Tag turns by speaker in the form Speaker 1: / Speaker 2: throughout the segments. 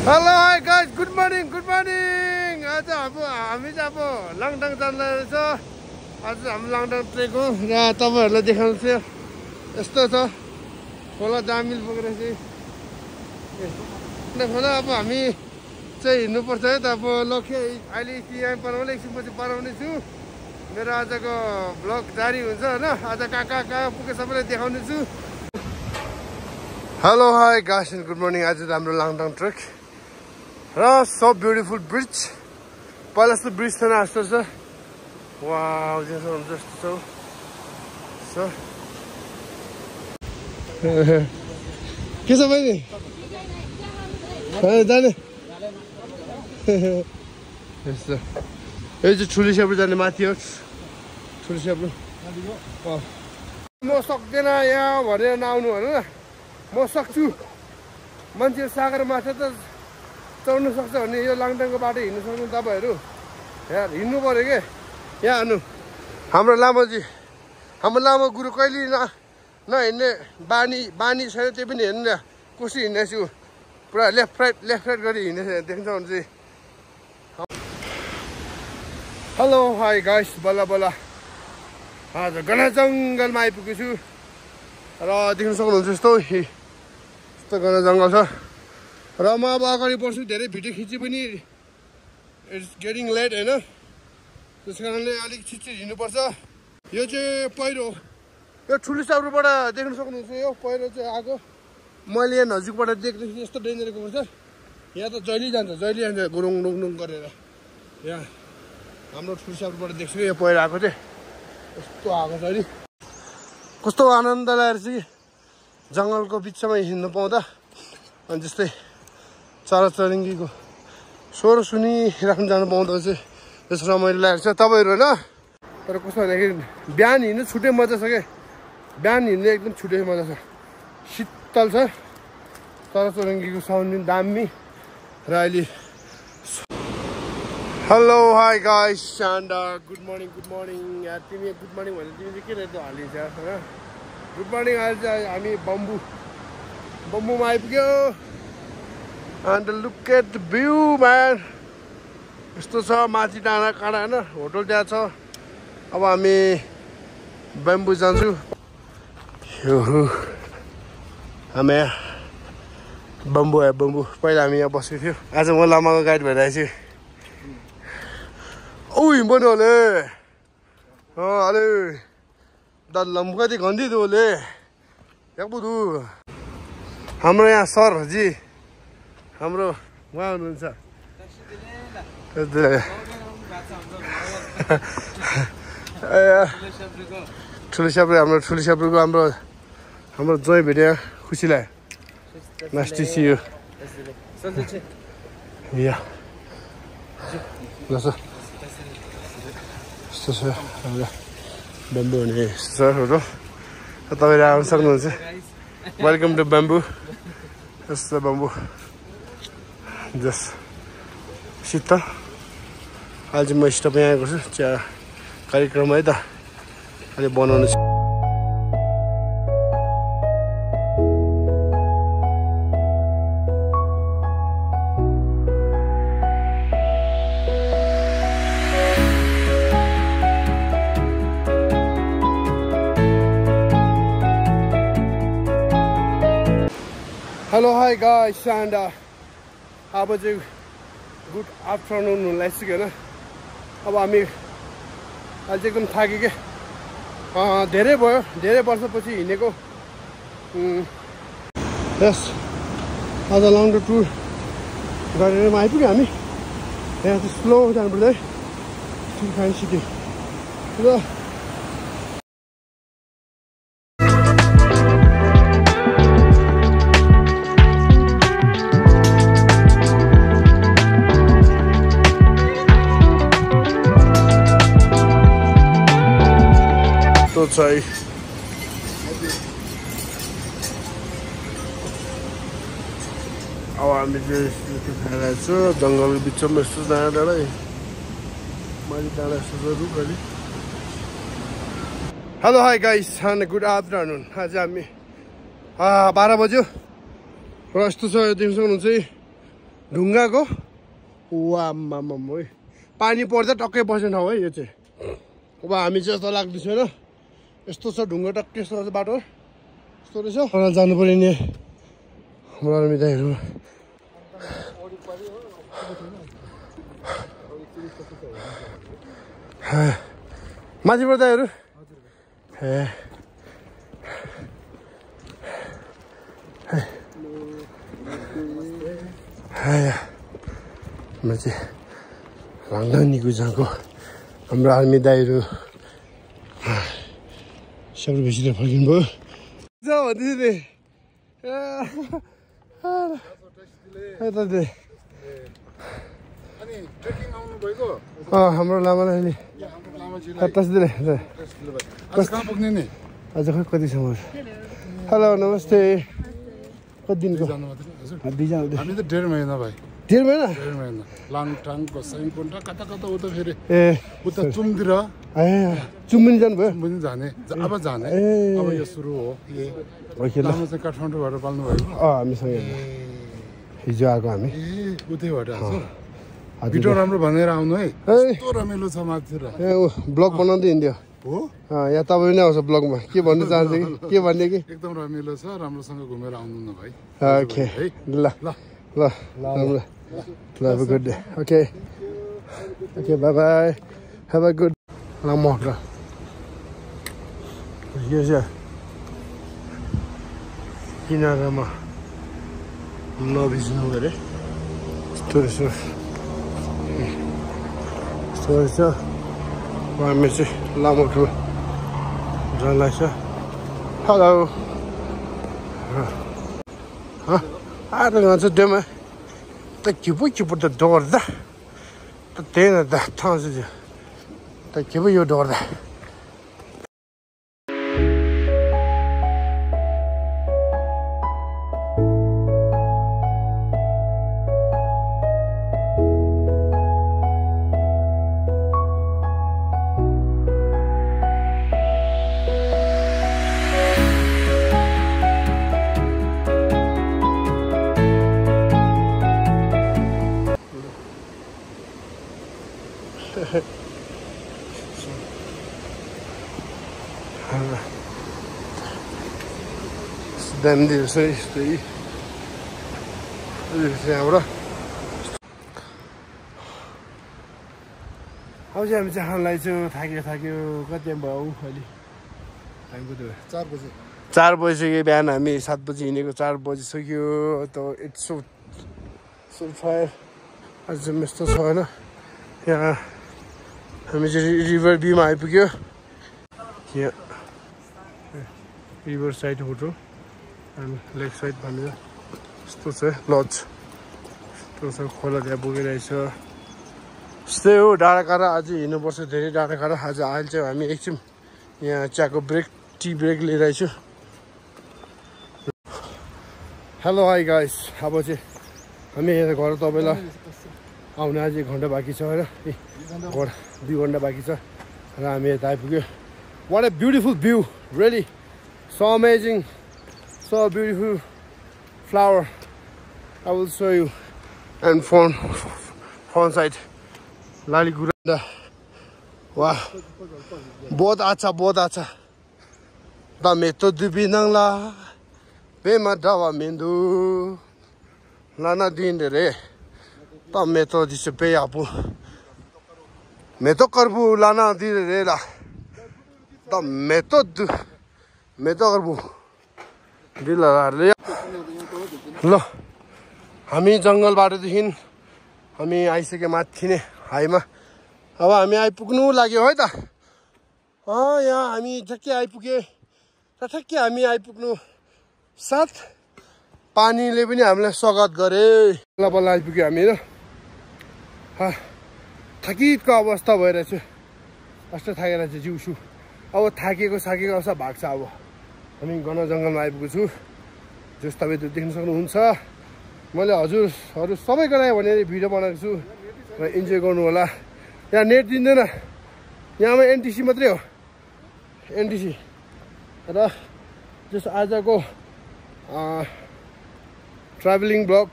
Speaker 1: Hello hi guys, good morning आज हामी चाहिँ अब लाङटाङ जाँदै रहेछ। आज हामी लाङटाङ ट्रेक हो र तपाईँहरूलाई देखाउँछ यस्तो छ खोला दामिल पुगेर चाहिँ खोला। अब हामी चाहिँ हिँड्नुपर्छ है त। अब लक्ष्य अहिले यहाँ बनाउने एकछिनपछि बनाउने छु। मेरो आजको भ्लग जारी हुन्छ होइन। आज कहाँ पुगे सबैलाई देखाउने छु। Hello hi guys and good morning. आज हाम्रो लाङटाङ ट्रेक र सो ब्युटिफुल ब्रिज। पहिला जस्तो ब्रिज थिएन, जस्तो छ। वाउ, जस्तो छ। के छ बहिनी जाने यस्तो। यो चाहिँ ठुली सेब्रो जाने माथि हो। ठुली सेब्रो म सक्दैन यहाँ भनेर नआउनु भन न। म सक्छु। मान्छे सागर माछा त चढ्नु सक्छ भने यो लाङटाङको बाटो हिँड्नु सक्नु तपाईँहरू। यहाँ हिँड्नु पऱ्यो के। यहाँ हेर्नु हाम्रो लामाजी, हाम्रो लामा गुरु कहिले नहिँड्ने बानी छैन। त्यो पनि हेर्नु न कसरी हिँड्नेछ ऊ। पुरा लेफ्ट राइट गरी हिँड्नेछ देख्छ भने चाहिँ। हेलो हाई गाइस, बल्ल हजुर घना जङ्गलमा आइपुगेको छु र देख्न सक्नुहुन्छ यस्तो घना जङ्गल छ। र म अब अगाडि बढ्छु। धेरै भिडियो खिची पनि इट्स गेटिङ लेट होइन। त्यस कारणले अलिक छिटो हिँड्नुपर्छ। यो चाहिँ पहिरो, यो ठुलो साब्रोबाट देख्न सक्नुहुन्छ। यो पहिरो चाहिँ आएको मैले यहाँ नजिकबाट देख्दैछु। यस्तो डेन्जरको पर्छ। यहाँ त जहिले जान्छ गुरुङ डुङ गरेर। यहाँ हाम्रो ठुलो साब्रोबाट देख्छु यो पहिरो आएको चाहिँ यस्तो आएको छ नि। कस्तो आनन्द लागेर चाहिँ जङ्गलको बिचमा हिँड्नु पाउँदा। अनि जस्तै चराचुरुङ्गीको स्वर सुनिराख्नु जानु पाउँदा चाहिँ त्यस्तो रमाइलो लागेको छ तपाईँहरू होइन। तर कस्तो भन्दाखेरि बिहान हिँड्नु छुट्टै मजा छ क्या। बिहान हिँड्नु एकदम छुट्टै मजा छ। शीतल छ। चराचुरुङ्गीको साउन्ड पनि दामी। र अहिले hello hi guys and good morning. यार तिमी गुड मर्निङ भने तिमी चाहिँ के रहेछ हालिन्छ होइन। Good morning. आज चाहिँ हामी बम्बुमा आइपुग्यो। अन्त look at the view man. यस्तो छ माथि डाँडा काँडा होइन। होटल त्यहाँ छ। अब हामी बम्बु जान्छु। हामी यहाँ बम्बु पहिला हामी यहाँ बसेको थियो। आज म लामाको गाइड भइरहेको छु। औ हिँड्नु होले अरे द लम्बुकति गन्दी दो होले याक बुदु। हाम्रो यहाँ सरजी हाम्रो उहाँ हुनुहुन्छ। ठुलो स्याब्रुको हाम्रो जोइ भेट्यो। खुसी लाग्यो। Nice to see you. या यस्तो छ हाम्रो बम्बु हुने यस्तो छ होटल। तपाईँहरू आउनु सक्नुहुन्छ। Welcome to Bamboo. यस्तो बम्बु जस शीतल। अहिले चाहिँ म स्टप यहाँ आएको छु चिया कार्यक्रम है त। अहिले बनाउनु छ। हेलो हाई गाइस एन्ड अब चाहिँ गुड आफ्टरनुन हुन लागिसक्यो होइन। अब हामी अहिले चाहिँ एकदम थाक्यो क्या। धेरै भयो, धेरै वर्षपछि हिँडेको। यस आज लङ टुर गरेर आइपुग्यो हामी। यहाँ चाहिँ स्लो जानुपर्छ है। ठिक फाइन सिटी र चाहिँ अब हामी चाहिँ खाइरहेको छु जङ्गलको बिचमा। यस्तो डाँडा मैले डाँडा यस्तो रुख अलि। Hello hi guys and good afternoon. आज हामी 12 बज्यो र यस्तो छ देख्न सक्नुहुन्छ ढुङ्गाको वाम्माम है पानी पर्दा टक्कै बस्ने ठाउँ है यो चाहिँ अब हामी चाहिँ यस्तो लाग्दै छैन यस्तो छ ढुङ्गा टक्कै यस्तो बाटो यस्तो रहेछ जानु पर्यो नि हाम्रो आर्मी दाइहरू माथिबाट दाइहरू ए म चाहिँ राङगानीको जहाँको हाम्रो आर्मी दाइहरू सबै बेसीले फर्किनु भयो भन्दै हाम्रो लामालाई नि आज खै कति समय हेलो नमस्ते कति दिनको
Speaker 2: हामी त 1.5 महिना भाइ
Speaker 1: 1.5 महिना
Speaker 2: लाङटाङ गोसाइँकुण्ड कता कता उता फेरि
Speaker 1: ए
Speaker 2: उता चुमतिर
Speaker 1: ए चुम्बिनी जानुभयो
Speaker 2: चुम्बिनी जाने अब जाने अब यो सुरु हो लामो चाहिँ काठमाडौँबाट पाल्नु भएको
Speaker 1: हामीसँग हिजो आएको हामी
Speaker 2: उतैबाट भिडियो राम्रो भनेर आउनु है कस्तो रमाइलो छ माथितिर
Speaker 1: ए ब्लग बनाउँदै हिँड्यो
Speaker 2: हो
Speaker 1: यहाँ तपाईँ नै आउँछ ब्लगमा के भन्नु चाहन्छ कि के भन्ने कि
Speaker 2: एकदम रमाइलो छ राम्रोसँग घुमेर आउनु न भाइ
Speaker 1: ओके ल ल ल राम्रो ल have a good day okay okay by by have a good ल मक्र यो चाहिँ किनारामा नभिज्नु अरे यस्तो रहेछ यस्तो रहेछ हामी चाहिँ लामो ठुलो जान लाग्छ हेलो आएर जान्छ डेमा त किपो त डर्दा त त्यही न त थाहा छ त के पो यो डर्दा दामी रहेछ यस्तै त्यहाँबाट अब चाहिँ हामी चाहिँ खानलाई चाहिँ थाक्यो कति भयो अहिले टाइम कति भयो
Speaker 2: 4 बजे
Speaker 1: 4 बजिसक्यो बिहान हामी 7 बजी हिँडेको 4 बजिसक्यो त इट्स सो फायर आज चाहिँ यस्तो छ होइन यहाँ हामी चाहिँ रिभर भ्यूमा आइपुग्यो यहाँ रिभर साइड होटल अनि लेक साइड भनेर यस्तो छ लज यस्तो छ खोला त्यहाँ पुगिरहेछ यस्तै हो डाँडाकाँडा अझै हिँड्नुपर्छ धेरै डाँडाकाँडा आज अहिले चाहिँ हामी एकछिन यहाँ चियाको ब्रेक टी ब्रेक लिइरहेछु हेलो हाई गाइस अब चाहिँ हामी यहाँ घर तपाईँलाई आउने अझै 1 घन्टा बाँकी छ होइन 2 घन्टा बाँकी छ र हामी यता आइपुग्यो what a beautiful view really so amazing so beautiful flower I will show you and front side Lali Guranda wow बहुत अच्छा दमे तो दुबी नंगला बेमा दावा मेंदु लाना दिन रे दमे तो दिसे पे आपु मैं तो करबू लाना दिन रे ला दमे तो करबू दिलहरुले ल हामी जंगलबाटदेखि हामी आइसके माथि नै हाईमा अब हामी आइपुग्नु लाग्यो है त यहाँ हामी ठ्याक्कै आइपुगे र ठ्याक्कै हामी आइपुग्नु साथ पानीले पनि हामीलाई स्वागत गरे बल्ल आइपुग्यो हामी र थकितको अवस्था भइरहेछ कस्तो थाकेर चाहिँ जिउसु अब थाकेको अवस्था भाग्छ अब हामी घना जङ्गलमा आइपुगेको छु जस तपाईले देख्न सक्नुहुन्छ मैले हजुरहरू सबैको लागि भनेर भिडियो बनाएको छु र इन्जोय गर्नु होला यहाँ नेट दिँदैन यहाँमा एनटिसी मात्रै हो एनटिसी र जस आजको ट्राभलिङ ब्लग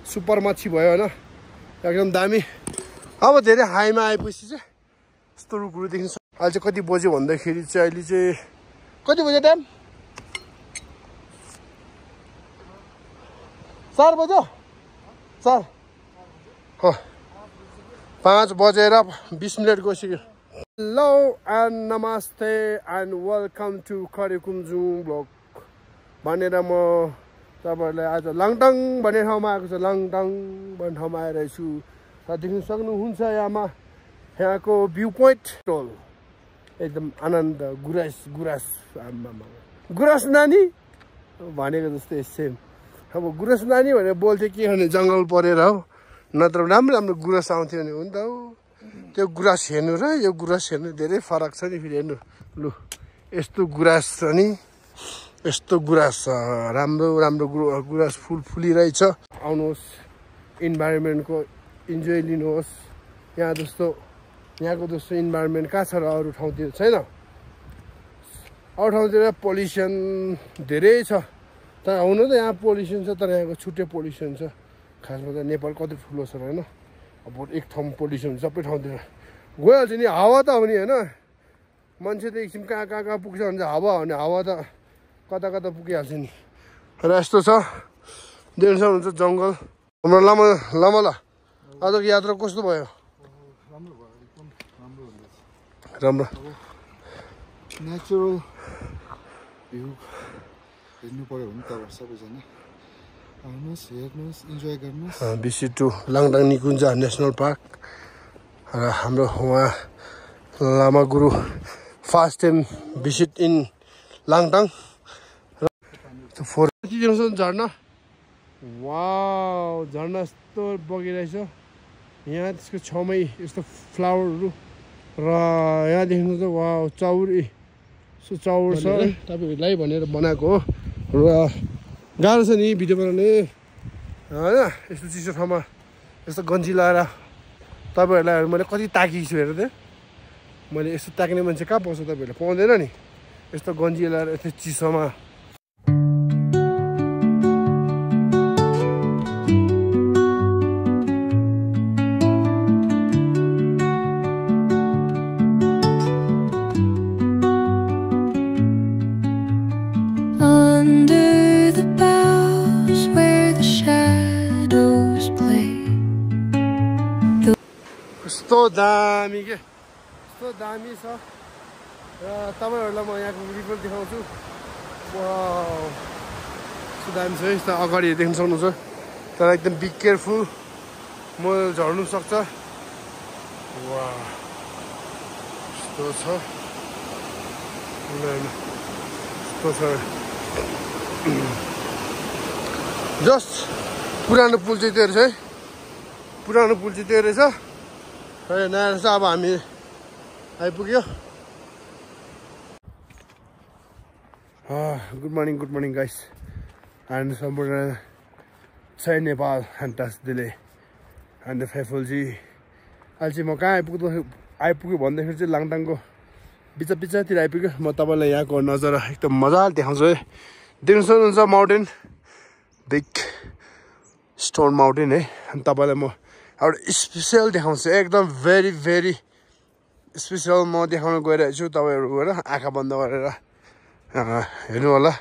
Speaker 1: सुपर मच्छी भयो होइन एकदम दामी अब धेरै हाईमा आएपछि चाहिँ यस्तो रुखहरू देखिन्छ अहिले चाहिँ कति बज्यो भन्दाखेरि चाहिँ अहिले चाहिँ कति बज्यो टाइम 4 बज्यो 4 हो 5 बजेर 20 मिनट गइसक्यो हेलो एन्ड नमस्ते एन्ड वेलकम टु खरेकुमजुङ ब्लग भनेर म तपाईहरुलाई आज लाङटाङ भन्ने ठाउँमा आएको छु लाङटाङ भन्ने ठाउँमा आएर छु र देख्न सक्नुहुन्छ यहाँको भ्यू पोइन्ट टोल एकदम आनन्द गुराँस नानी भनेको जस्तै सेम अब गुराँस नानी भनेर बोल्थ्यो के भने जङ्गल परेर हो नत्र राम्रो राम्रो गुराँस आउँथ्यो भने हो नि त त्यो गुराँस हेर्नु र यो गुराँस हेर्नु धेरै फरक छ नि फेरि हेर्नु लु यस्तो गुराँस छ नि यस्तो गुराँस राम्रो राम्रो गुराँस फुल फुलिरहेछ आउनुहोस् इन्भाइरोमेन्टको इन्जोय लिनुहोस् यहाँको जस्तो इन्भाइरोमेन्ट कहाँ छ र अरू ठाउँतिर छैन अरू ठाउँतिर पोल्युसन धेरै छ तर हुन त यहाँ पोल्युसन छ तर यहाँको छुट्टै पोल्युसन छ खासमा त नेपाल कति ठुलो छ होइन अब एक ठाउँ पोल्युसन सबै ठाउँतिर गइहाल्छ नि हावा त हो नि होइन मान्छे त एकछिन कहाँ पुग्छ भने हावा हो भने हावा त कता पुगिहाल्छ नि र यस्तो छ देख्न सक्नुहुन्छ जङ्गल हाम्रो लामला आजको यात्रा कस्तो भयो राम्रो
Speaker 2: नेचुरल भ्यू हेर्नु पर्यो भने त सबैजना आउनुहोस् हेर्नुहोस् इन्जोय गर्नुहोस्
Speaker 1: विजिट टु लाङटाङ निकुञ्ज नेसनल पार्क र हाम्रो उहाँ लामा गुरु first time visit in Langtang झर्ना वाउ झर्ना यस्तो बगिरहेछ यहाँ त्यसको छेउमै यस्तो फ्लावरहरू र यहाँ देख्नु त वाउ चाउर छ तपाईँहरूलाई भनेर बनाएको हो र गाह्रो छ नि भिडियो बनाउने होइन यस्तो चिसो ठाउँमा यस्तो गन्जी लगाएर तपाईँहरूलाई मैले कति ताकेको छु हेर त मैले यस्तो ताक्ने मान्छे कहाँ पाउँछ तपाईँहरूले पाउँदैन नि यस्तो गन्जी लगाएर यस्तो चिसोमा कस्तो दामी के कस्तो दामी छ र तपाईँहरूलाई म यहाँको रिपोर्ट देखाउँछु कस्तो दामी छ यस्तो अगाडि देख्न सक्नुहुन्छ तर एकदम बी केयरफुल म झर्नु सक्छ वा यस्तो छ यस्तो छ जस्ट पुरानो पुल चाहिँ त्यो रहेछ है पुरानो पुल चाहिँ त्यो रहेछ नयाँ रहेछ अब हामी आइपुग्यो गुड मर्निङ गाइस एन्ड सम्पूर्ण सय नेपाल ह्यान्टास दिले एन्ड फेफुलजी अहिले चाहिँ म कहाँ आइपुग्यो भन्दाखेरि चाहिँ लाङटाङको बिचतिर आइपुग्यो म तपाईँलाई यहाँको नजारा एकदम मजाले देखाउँछु है देख्नु सक्नुहुन्छ माउन्टेन बिग स्टोन माउन्टेन है अनि तपाईँलाई म एउटा स्पेसल देखाउँछु एकदम भेरी स्पेसल म देखाउन गइरहेको छु तपाईँहरू गएर आँखा बन्द गरेर हेर्नु होला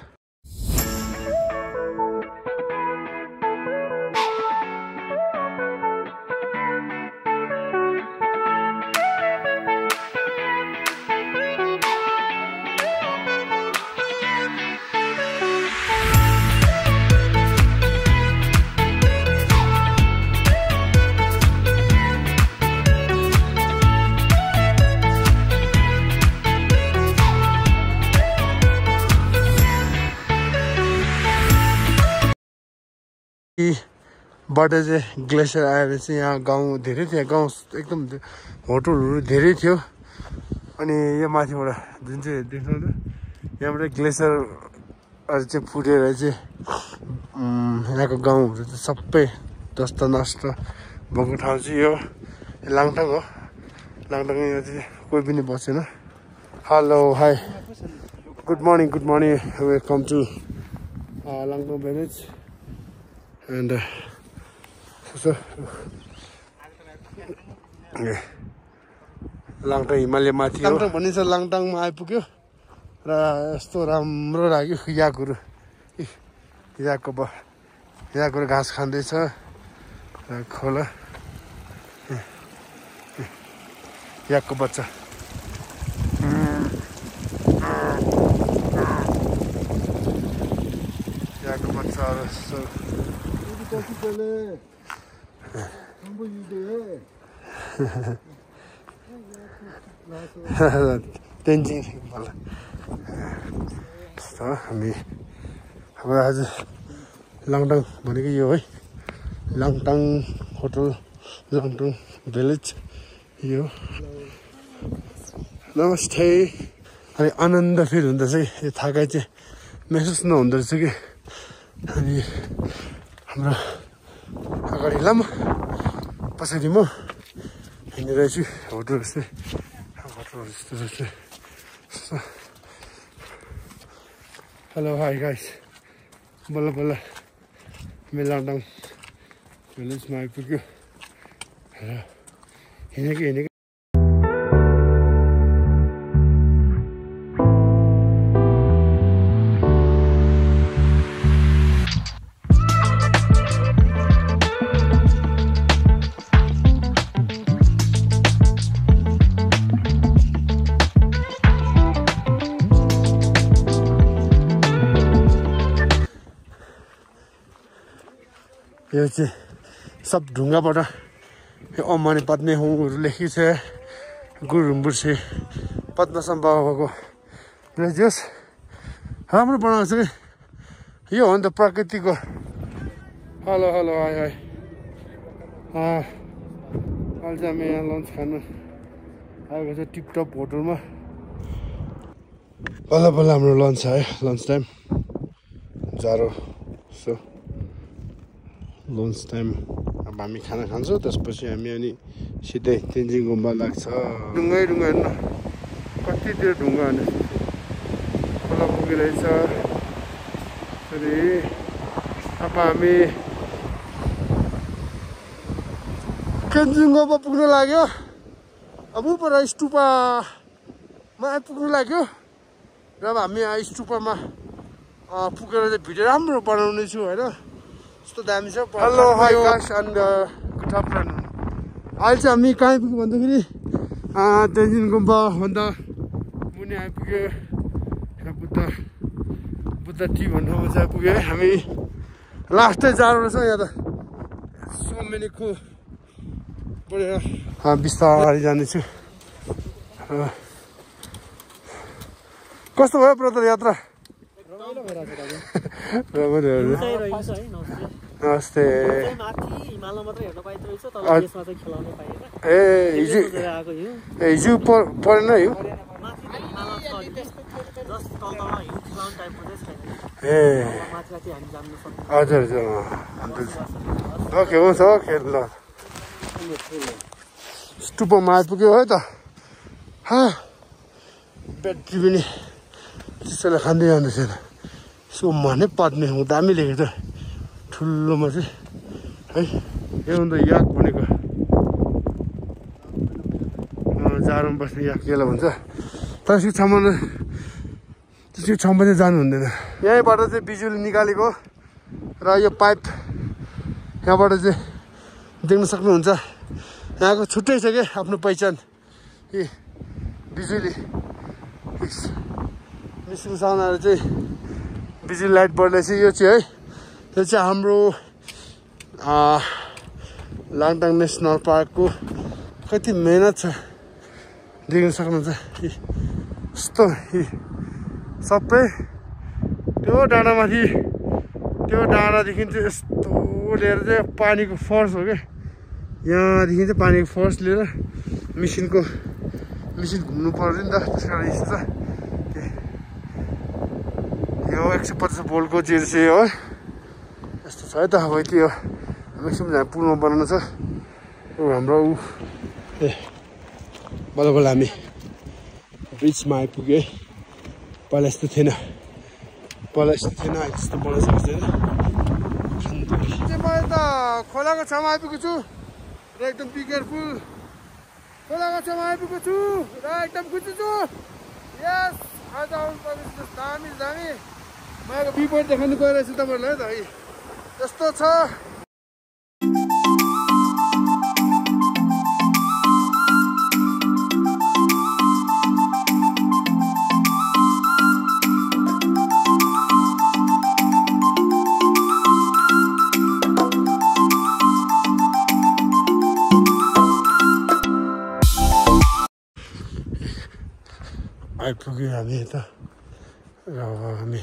Speaker 1: बाट चाहिँ ग्लेसियर आएर चाहिँ यहाँ गाउँ धेरै थियो गाउँ एकदम होटलहरू धेरै थियो अनि यो माथिबाट जुन चाहिँ देख्नु त यहाँबाट ग्लेसियरहरू चाहिँ फुटेर चाहिँ यहाँको गाउँहरू चाहिँ सबै ध्वस्त नष्ट भएको ठाउँ चाहिँ यो लाङटाङ हो लाङटाङ यो चाहिँ कोही पनि बसेन hello hi good morning welcome to Langtang village and Langtang Himalaya माथि लाङटाङ भनिन्छ लाङटाङमा आइपुग्यो र यस्तो राम्रो लाग्यो याकहरू याकहरू घाँस खाँदैछ र खोला याकको बच्चा याकको बच्चाहरू तेन्जिङ मलाई हामी अब आज लाङटाङ भनेको यो है लाङटाङ होटल लाङटाङ भिलेज यो नमस्ते अनि आनन्द फिल हुँदा चाहिँ यो थाकाइ चाहिँ महसुस नहुँदो रहेछ कि अनि हाम्रो अगाडि लामो पछाडि म हिँडिरहेछु होटल जस्तै होटल जस्तो हेलो हाई गाइस बल्ल बल्ल लाङटाङ भिलेजमा आइपुग्यो र हिँडेको यो चाहिँ सब ढुङ्गाबाट यो अम्माने पत्नी हुँहरू लेखेको छ गुरुम्बुर से पद्मसम बाबाको रिलिजियस राम्रो बनाएको छ कि यो हो नि त प्रकृतिको हेलो हेलो हाई हाई अहिले चाहिँ हामी यहाँ लन्च खानु आएको छ टिपटप होटलमा बल्ल बल्ल हाम्रो लन्च आयो लन्च टाइम जाडो सो लन्च टाइम अब हामी खाना खान्छौँ त्यसपछि हामी अनि सिधै तेन्जिङ गुम्बा लाग्छ ढुङ्गै हेर्नु कति त्यो ढुङ्गा अनि खोला पुगिरहेछ अनि अब हामी तेन्जिङ गुम्बा पुग्न लाग्यो अब पर स्टुपामा आइपुग्नु लाग्यो र अब हामी स्टुपामा पुगेर चाहिँ भिडियो राम्रो बनाउने छु होइन यस्तो दामी छ hello hi guys and good afternoon अहिले चाहिँ हामी कहाँ आइपुग्यो भन्दाखेरि तेन्जिङ गुम्बा भन्दा मुनि आइपुग्यो बुद्ध टी भन्ने ठाउँमा चाहिँ आइपुग्यो है हामी लास्टै जाडो रहेछ यहाँ त सो मेनी को बढेर बिस्तारै जानेछु कस्तो भयो ब्रदर यात्रा नमस्ते ए हिजो परेन है ए हजुर हजुर ओके हुन्छ ओके ल स्टुपमा आइपुग्यो है त ब्याट्री पनि त्यसैलाई खाँदै जाँदैछ सोममा नै पत्नी हुँ दामी लेखेको छ ठुलोमा चाहिँ है यो अन्त याक भनेको जाडोमा बस्ने याक केलाई भन्छ त्यसको ठाउँमा चाहिँ जानु हुँदैन यहीँबाट चाहिँ बिजुली निकालेको र यो पाइप यहाँबाट चाहिँ देख्न सक्नुहुन्छ यहाँको छुट्टै छ क्या आफ्नो पहिचान कि बिजुली मिसिङ साउनाहरू चाहिँ बिजुली लाइट बढ्दैछ यो चाहिँ है यो चाहिँ हाम्रो लाङटाङ नेसनल पार्कको कति मेहनत छ देख्न सक्नुहुन्छ यस्तो सबै त्यो डाँडामाथि त्यो डाँडादेखि चाहिँ यस्तो लिएर चाहिँ पानीको फोर्स हो क्या यहाँदेखि चाहिँ पानीको फोर्स लिएर मिसिन घुम्नु पर्यो नि त त्यस कारण यस्तो छ यो 150 भोल्टको जेर्सी हो यस्तो छ है त अब त्यो म्याक्सिमम यहाँ पुलमा बनाउनु छ हाम्रो बल्ल बल्ल हामी ब्रिजमा आइपुग्यो है पहिला यस्तो थिएन अहिले त्यस्तो बनाइसकेको छैन मैले त खोलाको छेउमा आइपुगेको छु र एकदम बी केयरफुल खोलाको छेउमा आइपुगेको छु र एकदम खुसी छु यस आज आउनु दामी दामी मैले भ्यू पोइन्ट देखाउनु गइरहेछु तपाईँहरूलाई है त यस्तो छ आइपुग्यो हामी यता र हामी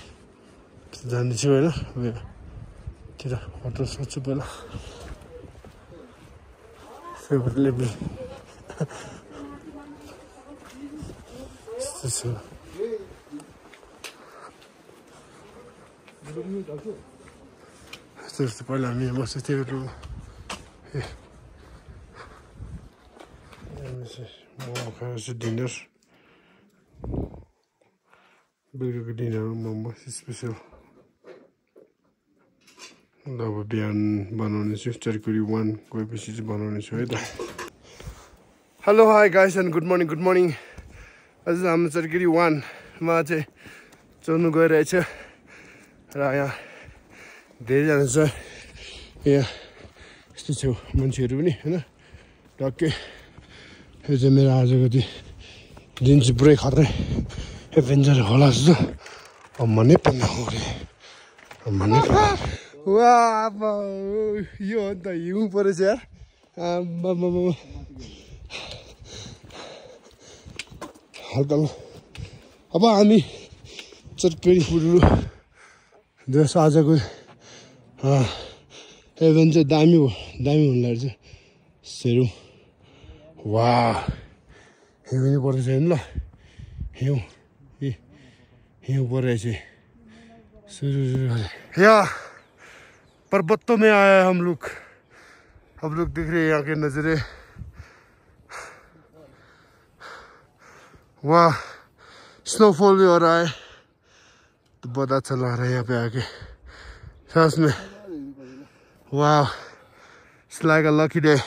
Speaker 1: जानेछौँ होइन तिर होटल सोध्छु पहिला फेभरेट लेभल यस्तो छ यस्तो पहिला हामी बस्छ थियो म खान्छु डिनर बेलुका डिनर मोमो स्पेसल अब बिहान बनाउने छु चरकुरी 1 गएपछि चाहिँ बनाउने छु है त hello hi guys and good morning आज हाम्रो चरकुरी 1 मा चाहिँ चढ्नु गइरहेछ र यहाँ धेरैजना छ यहाँ यस्तो छ मान्छेहरू पनि होइन टक्कै यो चाहिँ मेरो आजको दिन चाहिँ पुरै खत्रै एडभेन्चर होला जस्तो मनै पर्न मनै वा यो हो नि त हिउँ परेछ यार हल्का अब हामी चटकरी पुरुलु जस आजको एडभेन्चर दामी हुन लाग्छ सेरौँ वा हिउँ पनि परेको छैन ल हिउँ परेछ या पर्वतों में आया हम लोग देख रहे हैं यहाँ के नज़ारे वाह स्नोफॉल भी हो रहा है तो बहुत अच्छा लग रहा है यहाँ पे आके सांस में वाह it's like a lucky day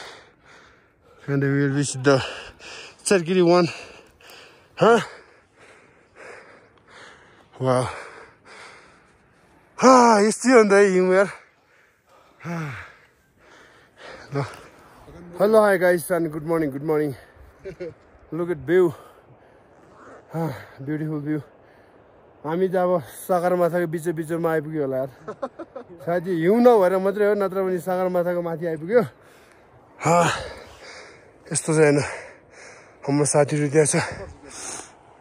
Speaker 1: and we will visit the Chergiri 1 huh wow यस्तै हो नि त हिउँ यार hello hi guys and good morning look at view beautiful view हामी त अब सगरमाथाको बिचमा आइपुग्यो होला यार सायद हिउँ नभएर मात्रै हो नत्र पनि सगरमाथाको माथि आइपुग्यो यस्तो चाहिँ होइन हाम्रो साथीहरू त्यहाँ छ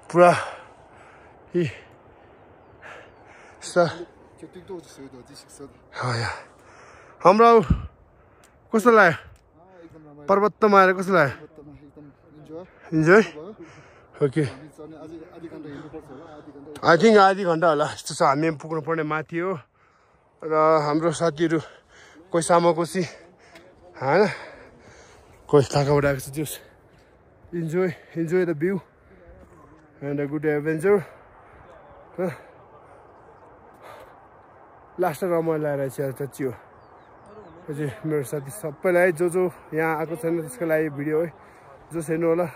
Speaker 1: पुरा हाम्रो कस्तो लाग्यो पर्वतमा आएर कस्तो लाग्यो इन्जोय ओके आई थिङ्क आधी घन्टा होला यस्तो छ हामी पुग्नु पर्ने माथि हो र हाम्रो साथीहरू कोही सामाकोसी होइन कोही थाकाबाट आएको छ त्यो enjoy the view and a good adventure last रमाइलो आइरहेछ यार चच्ची हो यो चाहिँ मेरो साथी सबैलाई जो यहाँ आएको छैन त्यसको लागि भिडियो है जो छैन होला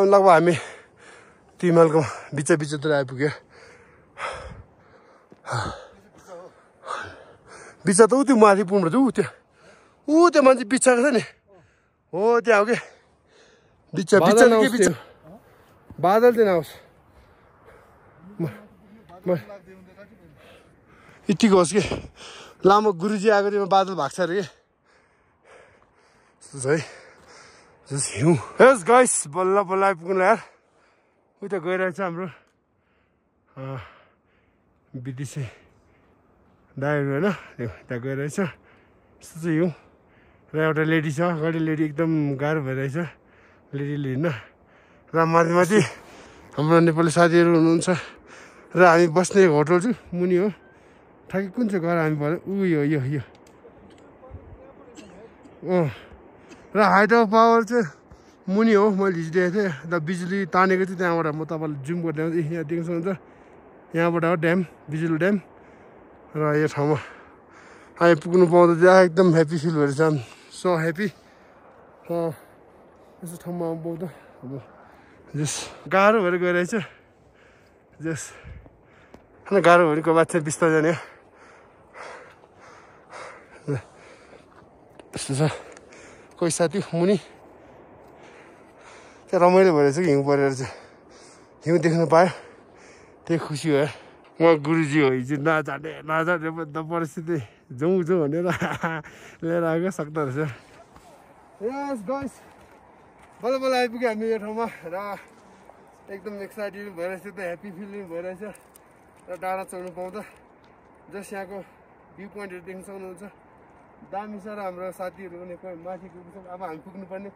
Speaker 1: लगभग हामी 3 माइलको बिचतिर आइपुग्यो बिच त ऊ त्यो माथि पुग्नु ऊ त्यो मान्छे बिचाएको छ नि हो त्यहाँ हो कि बिच बादल चाहिँ नआओस् यतिको होस् कि लामो गुरुजी आएको थियो बादल भाग्छ अरे कि है हिउँ हेस गाइस बल्ल आइपुग्नु यार उता गइरहेछ हाम्रो विदेशी दाइहरू होइन त्यहाँ गएर रहेछ यस्तो चाहिँ हिउँ र एउटा लेडी छ अगाडि लेडी एकदम गाह्रो भइरहेछ लेडीले हिँड्न र माथि हाम्रो नेपाली साथीहरू हुनुहुन्छ र हामी बस्ने होटल चाहिँ मुनि हो ठ्याक्कै कुन चाहिँ घर हामी भयो यो र हाइट अफ पावर चाहिँ मुनि हो मैले हिजो देखेको थिएँ र बिजुली तानेको चाहिँ त्यहाँबाट म तपाईँलाई जुम गरिदिएको यहाँ देख्न सक्नुहुन्छ यहाँबाट हो ड्याम बिजुली ड्याम र यो ठाउँमा हामी पुग्नु पाउँदा चाहिँ एकदम ह्याप्पी फिल भइरहेछ सो ह्याप्पी यस्तो ठाउँमा आउनु पाउँदा अब जस गाह्रो भएर गइरहेछ जस होइन गाह्रो भनेको बात चाहिँ बिस्तारै जाने यस्तो छ कोही साथी मुनि त्यहाँ रमाइलो भइरहेछ कि हिउँ परेर चाहिँ हिउँ देख्न पायो त्यही खुसी भयो उहाँ गुरुजी हो हिजो नजाने परिस्थिति जाउँ भनेर लिएर आएको सक्दो रहेछ यस गाइस बल्ल आइपुग्यो हामी यो ठाउँमा र एकदम एक्साइटेड भइरहेछ त ह्याप्पी फिलिङ भइरहेछ र डाँडा चढ्नु पाउँदा जस यहाँको भ्यू पोइन्टहरू देख्न सक्नुहुन्छ दामी छ र हाम्रो साथीहरू पनि कोही माथि पुग्छ अब हामी पुग्नुपर्ने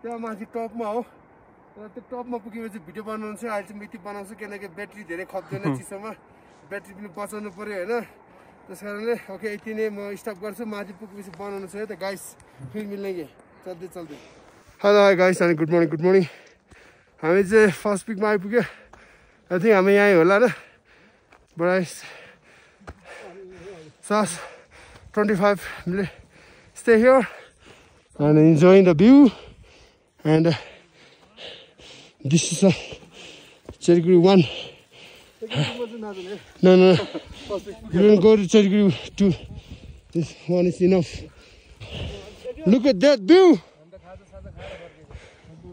Speaker 1: त्यहाँ माथि टपमा हो र त्यो टपमा पुगेपछि भिडियो बनाउनु छ अहिले चाहिँ मिति बनाउँछु किनकि ब्याट्री धेरै खप्दैन चिसोमा ब्याट्री पनि बचाउनु पऱ्यो होइन त्यस कारणले ओके यति नै म स्टप गर्छु माथि पुगेपछि बनाउनु छ है त गाइस फिर मिल्ने चल्दै हेलो हाई गाइस अनि गुड मर्निङ हामी चाहिँ फर्स्ट पिकमा आइपुग्यो आई थिङ्क हामी यहीँ होला र but SAS 25 stay here and enjoying the view and this is a Cherry 1 no you don't go to Cherry 2 this one is enough look at that view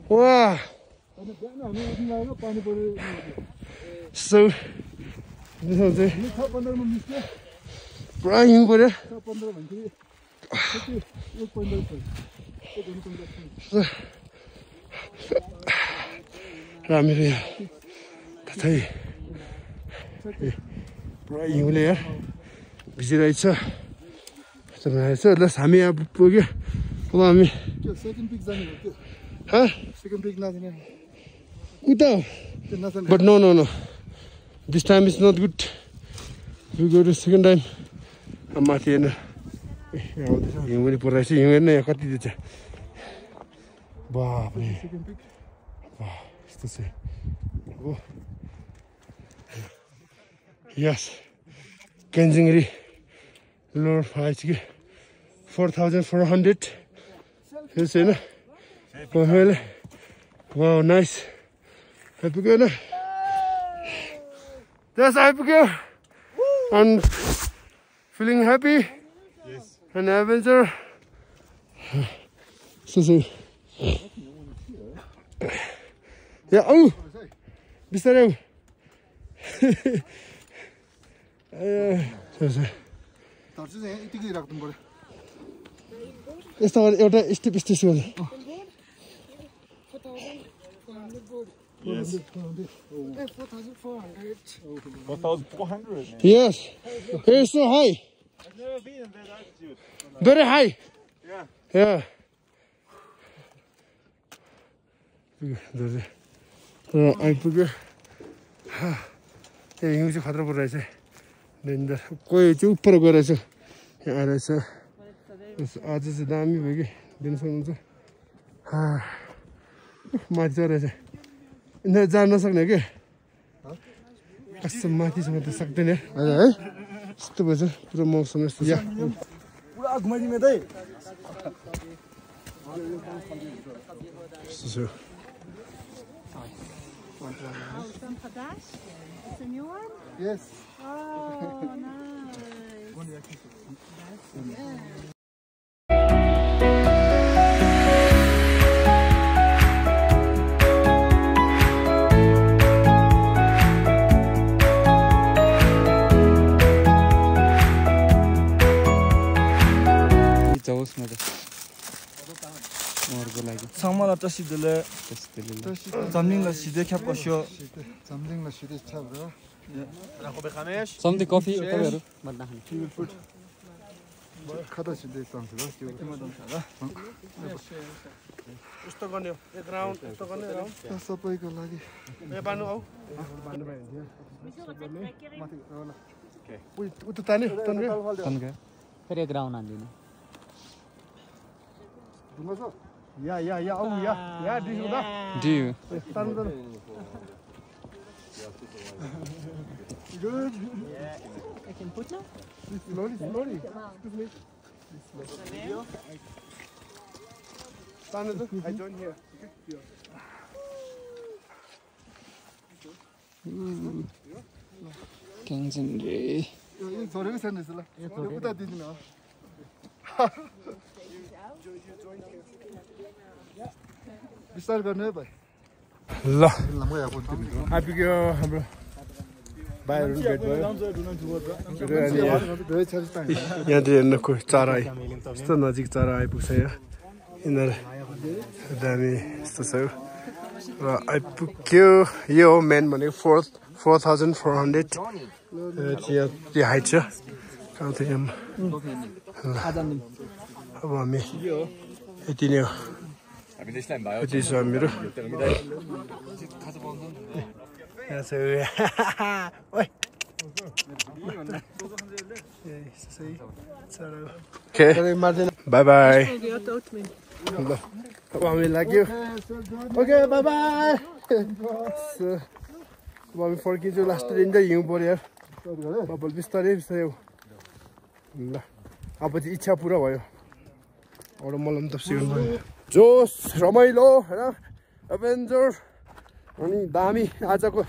Speaker 1: wow so this one say पुरा हिउँ पऱ्यो र मेरो यहाँ कतै पुरा हिउँले यार भिजिरहेछ ल हामी यहाँ पुग्यो अब हामी उता but no this time is not good we go to second time माथि हेर्नु आउँदैछ हिउँ पनि पुऱ्याएछ हिउँ हेर्नु यहाँ कति दिन्छ बाफ्रे यस्तो छ हो यस केन्जिङरी लोर आइसक्यो 4,400 फेरि छैन मैले वा नाइस आइपुग्यो होइन त्यस आइपुग्यो and feeling happy and adventure so yeah oh बिस्तारै यस्तो एउटा स्टेप गर्नु
Speaker 2: Yes. 4,400.
Speaker 1: Yes. It's so high.
Speaker 2: I've never been in that altitude.
Speaker 1: Very high.
Speaker 2: Yeah.
Speaker 1: आइपुग्यो यहाँ हिउँ चाहिँ खतरा परिरहेछ डेन्जर कोही चाहिँ उपर गइरहेछ यहाँ आइरहेछ आज चाहिँ दामी भयो कि दिन सक्नुहुन्छ माथि चढिरहेछ यिनीहरू जान नसक्ने के कस्तो माथिसम्म त सक्दैन है यस्तो भएछ पुरा मौसम यस्तो छ
Speaker 2: पुरा घुमाइदिने दाइ
Speaker 1: यस्तो छ
Speaker 3: Some Kadash? It's a new one?
Speaker 2: Yes.
Speaker 3: Oh, nice.
Speaker 4: 상마나 짜시들래 잠링라 시대 캡거쇼
Speaker 2: 잠링라 시대 차브라
Speaker 4: Something coffee तपाईँहरू
Speaker 2: खाता सिधै तान्छ ल त्यो
Speaker 1: यस्तो गर्ने हो एक राउन्ड यस्तो गर्ने राउन्ड
Speaker 2: सबैको लागि
Speaker 1: ए बानु आऊ बानु भाइ
Speaker 2: माथि ल
Speaker 1: उता तान्यो तान्यो
Speaker 4: तन्के फेरि एक राउन्ड हान्दिनु
Speaker 2: ढुङ्गा छ
Speaker 1: या आऊ या दिनु ल
Speaker 4: दियो
Speaker 1: तान्नु तान्नु
Speaker 2: Good.
Speaker 3: I can put now?
Speaker 1: Slowly. Excuse me. Stand up. I join here. Okay.
Speaker 4: Kengsin रे
Speaker 2: यो छोडेको छैन रहेछ ल यो उता दिदिन हो विस्तार गर्ने है भाइ
Speaker 1: ल
Speaker 2: म यहाँ पनि तिमीको
Speaker 1: आइपुग्यो हाम्रो बाहिर गेट भयो यहाँ चाहिँ हेर्नु कोही चरा यस्तो नजिक चरा आइपुग्छ यहाँ यिनीहरू दामी यस्तो छ र आइपुग्यो यो हो मेन भनेको 4,400 यहाँ त्यो हाइट छ कहाँ थियो यहाँ अब हामी यति नै हो यति छ मेरो बाई बाई अब हामी लाग्यो ओके बाई बाई अब हामी फर्किन्छौँ लास्ट दिन चाहिँ हिउँ पऱ्यो यार बबल बिस्तारै हो ल अब चाहिँ इच्छा पुरा भयो एउटा मलाई पनि त सिक्नु भयो जोस रमाइलो होइन एभेन्जर अनि दामी आजको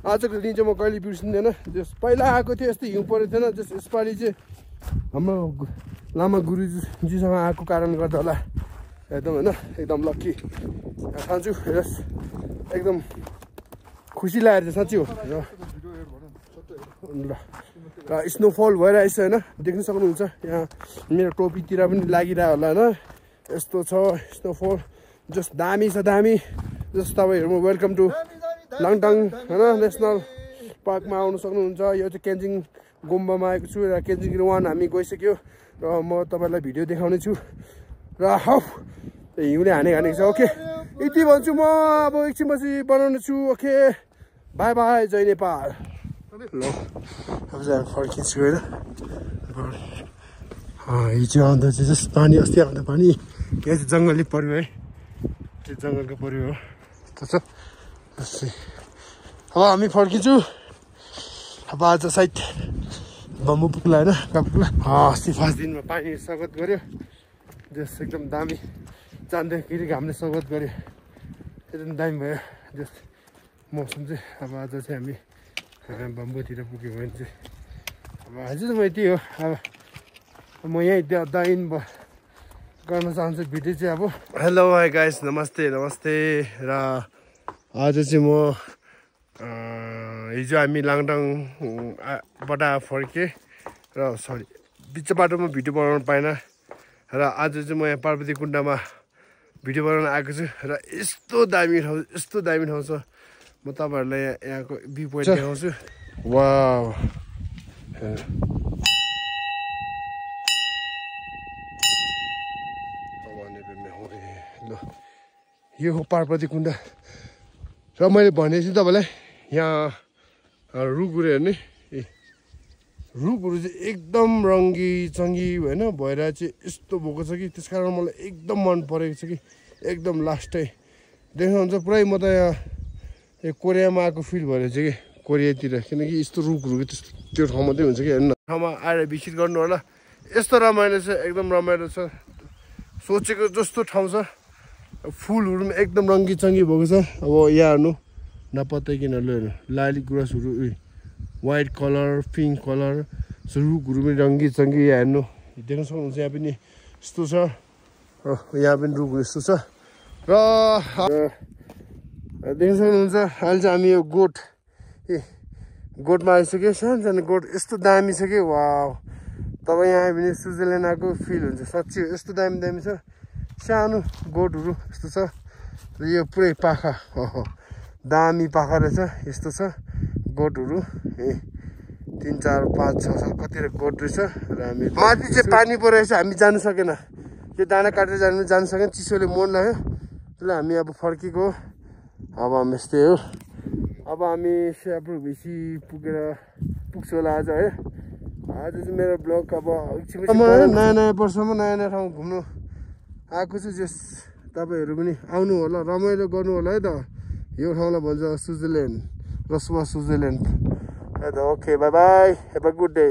Speaker 1: दिन चाहिँ म कहिले बिर्सिँदैन जस पहिला आएको थियो यस्तो हिउँ परेको थिएन जस यसपालि चाहिँ हाम्रो लामा गुरुजीसँग आएको कारणले गर्दा होला एकदम होइन एकदम लक्की साँच्चै हेरस् एकदम खुसी लागेर चाहिँ साँच्चै हो ल र स्नोफल भइरहेछ होइन देख्न सक्नुहुन्छ यहाँ मेरो टोपीतिर पनि लागिरह्यो होला होइन यस्तो छ स्नोफल जस्ट दामी छ दामी जस्ट तपाईँहरू वेलकम टु लाङटाङ होइन नेसनल पार्कमा आउनु सक्नुहुन्छ यो चाहिँ केन्जिङ गुम्बामा आएको छु र केन्जिङ 1 हामी गइसक्यो र म तपाईँलाई भिडियो देखाउने छु र हौ हिउँले हानेको छ ओके यति भन्छु म अब एकछिनपछि बनाउने छु ओके बाई बाई जय नेपाल ल अब चाहिँ फर्किन्छु होइन हिजो आउँदा चाहिँ जस्ट पानी अस्ति आउँदा पानी यहाँ चाहिँ जङ्गलै पऱ्यो है त्यो जङ्गलको पऱ्यो हो त्यस्तो छ अब हामी फर्किन्छु अब आज सायद बम्बु पुग्ला होइन कहाँ पुग्ला अस्ति फर्स्ट दिनमा पानी स्वागत गर्यो जस एकदम दामी जाँदाखेरि घामले स्वागत गर्यो एकदम दामी भयो जस मौसम चाहिँ अब आज चाहिँ हामी बम्बुतिर पुग्यो भने चाहिँ अब आज त म यति हो अब म यहीँ दाइन गर्न चाहन्छु भिडियो चाहिँ अब हेलो हाई गाइस नमस्ते र आज चाहिँ म हिजो हामी लाङटाङबाट फर्केँ र सरी बिच बाटोमा भिडियो बनाउनु पाएन र आज चाहिँ म यहाँ पार्वती कुण्डमा भिडियो बनाउन आएको छु र यस्तो दामी ठाउँ छ म तपाईँहरूलाई यहाँको भ्यू पोइन्ट देखाउँछु वाउ ल यो हो पार्वती कुण्ड र मैले भनेको थिएँ तपाईँलाई यहाँ रुखहरू हेर्ने रुखहरू चाहिँ एकदम रङ्गी चङ्गी होइन भएर चाहिँ यस्तो भएको छ कि त्यस कारण मलाई एकदम मन परेको छ कि एकदम लास्टै देख्नुहुन्छ पुरै म त यहाँ कोरियामा आएको फिल भएर चाहिँ कि कोरियातिर किनकि यस्तो रुखहरू त्यस्तो त्यो ठाउँमा चाहिँ हुन्छ कि हेर्नु ठाउँमा आएर भिजिट गर्नु होला यस्तो रमाइलो छ एकदम रमाइलो छ सोचेको जस्तो ठाउँ छ फुलहरू पनि एकदम रङ्गी चङ्गी भएको छ अब यहाँ हेर्नु नपत्याइकन हेर्नु लाली गुराँसहरू वाइट कलर पिङ्क कलर रुखहरू पनि रङ्गी चङ्गी यहाँ हेर्नु देख्न सक्नुहुन्छ यहाँ पनि यस्तो छ यहाँ पनि रुखहरू यस्तो छ र देख्न सक्नुहुन्छ अहिले चाहिँ हामी यो गोठमा आइसक्यो सानो गोठ यस्तो दामी छ कि वा तपाईँ यहाँ आयो भने स्विजरल्यान्ड आएको फिल हुन्छ साँच्चै यस्तो दामी छ सानो गोठहरू यस्तो छ र यो पुरै पाखा दामी पाखा रहेछ यस्तो छ गोठहरू 3 4 5 6 7 कतिवटा गोठ रहेछ र हामी माथि चाहिँ पानी परेछ हामी जानु सकेन यो दाना काटेर जानु सकेन चिसोले मन लाग्यो त्यसले हामी अब फर्केको अब हामी यस्तै हो अब हामी स्याब्रो बेसी पुग्छ होला आज है आज चाहिँ मेरो ब्लग अब नयाँ नयाँ वर्षमा नयाँ नयाँ ठाउँ घुम्नु आएको छु जस तपाईँहरू पनि आउनु होला रमाइलो गर्नु होला है त यो ठाउँलाई भन्छ स्विजरल्यान्ड रसवा Switzerland okay by by have a good day